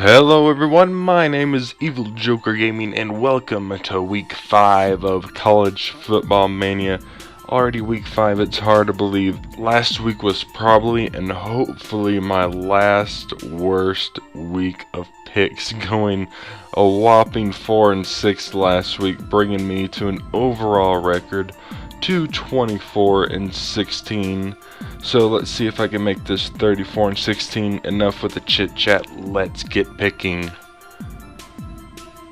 Hello everyone, my name is Evil Joker Gaming and welcome to week 5 of college football mania. Already week 5, it's hard to believe. Last week was probably and hopefully my last worst week of picks, going a whopping 4-6 last week, bringing me to an overall record 24-16. So let's see if I can make this 34-16. Enough with the chit chat, let's get picking.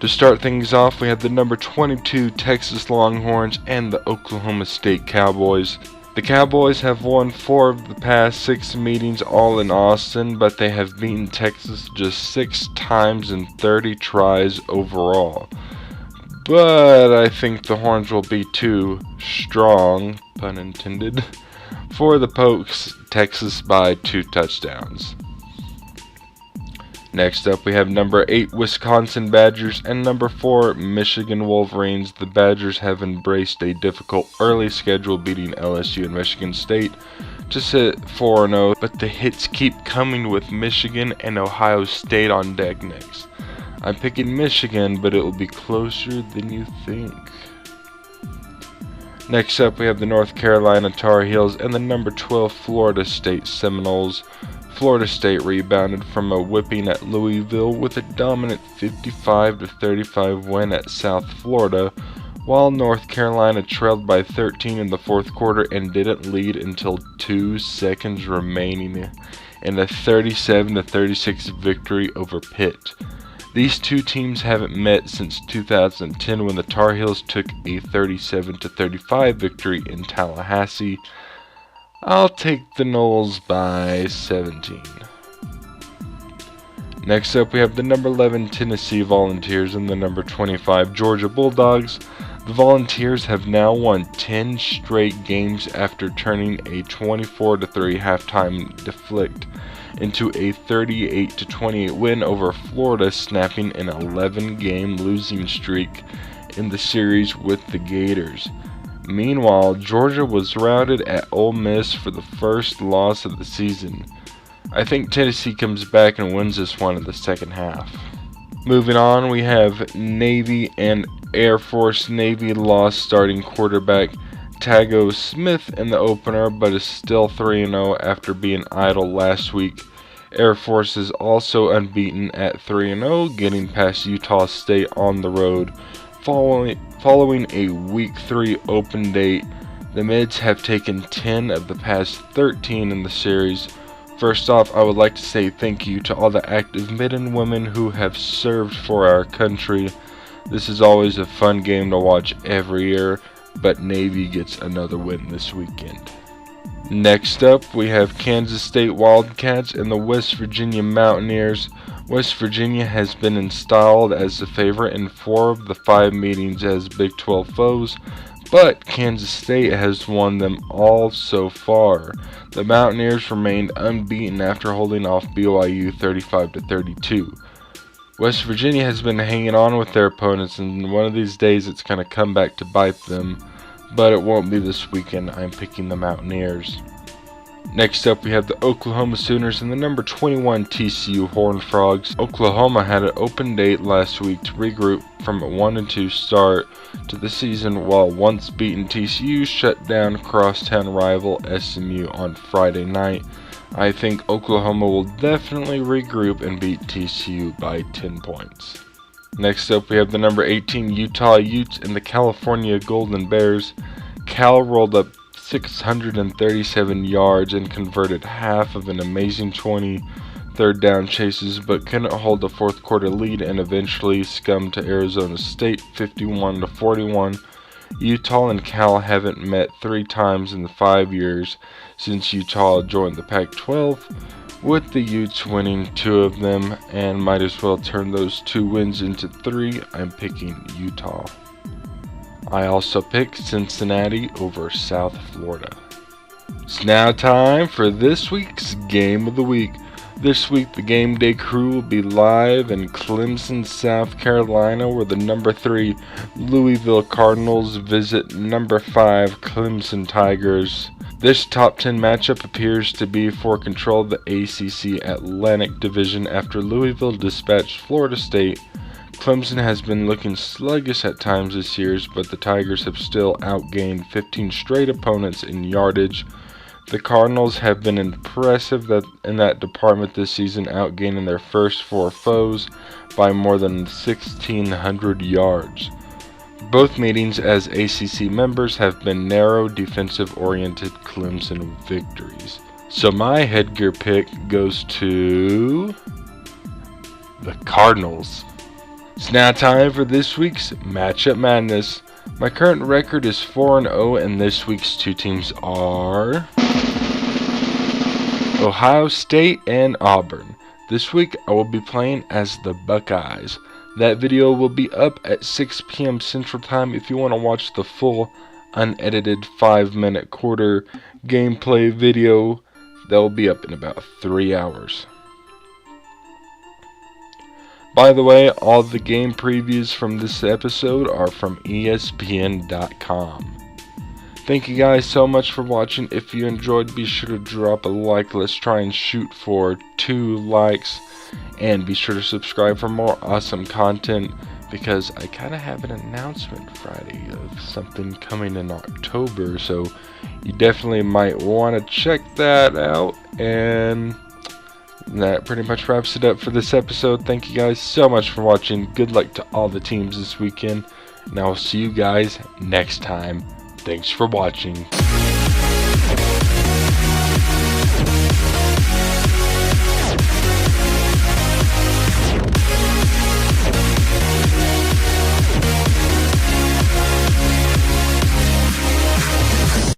To start things off, we have the number 22 Texas Longhorns and the Oklahoma State Cowboys. The Cowboys have won 4 of the past 6 meetings, all in Austin, but they have beaten Texas just 6 times in 30 tries overall. But I think the Horns will be too strong, pun intended, for the Pokes, Texas by 2 touchdowns. Next up, we have number 8 Wisconsin Badgers and number 4 Michigan Wolverines. The Badgers have embraced a difficult early schedule, beating LSU and Michigan State to sit 4-0, but the hits keep coming with Michigan and Ohio State on deck next. I'm picking Michigan, but it will be closer than you think. Next up, we have the North Carolina Tar Heels and the number 12 Florida State Seminoles. Florida State rebounded from a whipping at Louisville with a dominant 55-35 win at South Florida, while North Carolina trailed by 13 in the fourth quarter and didn't lead until 2 seconds remaining in a 37-36 victory over Pitt. These two teams haven't met since 2010 when the Tar Heels took a 37-35 victory in Tallahassee. I'll take the Noles by 17. Next up, we have the number 11 Tennessee Volunteers and the number 25 Georgia Bulldogs. The Volunteers have now won 10 straight games after turning a 24-3 halftime deflect into a 38-28 win over Florida, snapping an 11-game losing streak in the series with the Gators. Meanwhile, Georgia was routed at Ole Miss for the first loss of the season. I think Tennessee comes back and wins this one in the second half. Moving on, we have Navy and Air Force. Navy lost starting quarterback Tago Smith in the opener, but is still 3-0 after being idle last week. Air Force is also unbeaten at 3-0, getting past Utah State on the road. Following a Week 3 open date, the Mids have taken 10 of the past 13 in the series. First off, I would like to say thank you to all the active men and women who have served for our country. This is always a fun game to watch every year, but Navy gets another win this weekend. Next up, we have Kansas State Wildcats and the West Virginia Mountaineers. West Virginia has been installed as the favorite in 4 of the 5 meetings as Big 12 foes, but Kansas State has won them all so far. The Mountaineers remained unbeaten after holding off BYU 35-32. West Virginia has been hanging on with their opponents, and one of these days it's going to come back to bite them, but it won't be this weekend. I'm picking the Mountaineers. Next up, we have the Oklahoma Sooners and the number 21 TCU Horned Frogs. Oklahoma had an open date last week to regroup from a 1-2 start to the season, while once beaten TCU shut down crosstown rival SMU on Friday night. I think Oklahoma will definitely regroup and beat TCU by 10 points. Next up, we have the number 18 Utah Utes and the California Golden Bears. Cal rolled up 637 yards and converted half of an amazing 20 third down chases, but couldn't hold a fourth quarter lead and eventually succumbed to Arizona State 51-41. Utah and Cal haven't met 3 times in the 5 years since Utah joined the Pac-12, with the Utes winning 2 of them, and might as well turn those 2 wins into 3. I'm picking Utah. I also picked Cincinnati over South Florida. It's now time for this week's Game of the Week. This week, the game day crew will be live in Clemson, South Carolina, where the number 3 Louisville Cardinals visit number 5 Clemson Tigers. This top 10 matchup appears to be for control of the ACC Atlantic Division after Louisville dispatched Florida State. Clemson has been looking sluggish at times this year, but the Tigers have still outgained 15 straight opponents in yardage. The Cardinals have been impressive in that department this season, outgaining their first 4 foes by more than 1,600 yards. Both meetings as ACC members have been narrow, defensive-oriented Clemson victories. So my headgear pick goes to the Cardinals. It's now time for this week's Matchup Madness. My current record is 4-0, and this week's 2 teams are Ohio State and Auburn. This week I will be playing as the Buckeyes. That video will be up at 6 p.m. Central Time if you want to watch the full unedited 5-minute quarter gameplay video. That will be up in about 3 hours. By the way, all the game previews from this episode are from ESPN.com. Thank you guys so much for watching. If you enjoyed, be sure to drop a like. Let's try and shoot for 2 likes. And be sure to subscribe for more awesome content, because I kind of have an announcement Friday of something coming in October. So you definitely might want to check that out. And that pretty much wraps it up for this episode. Thank you guys so much for watching. Good luck to all the teams this weekend. And I will see you guys next time. Thanks for watching.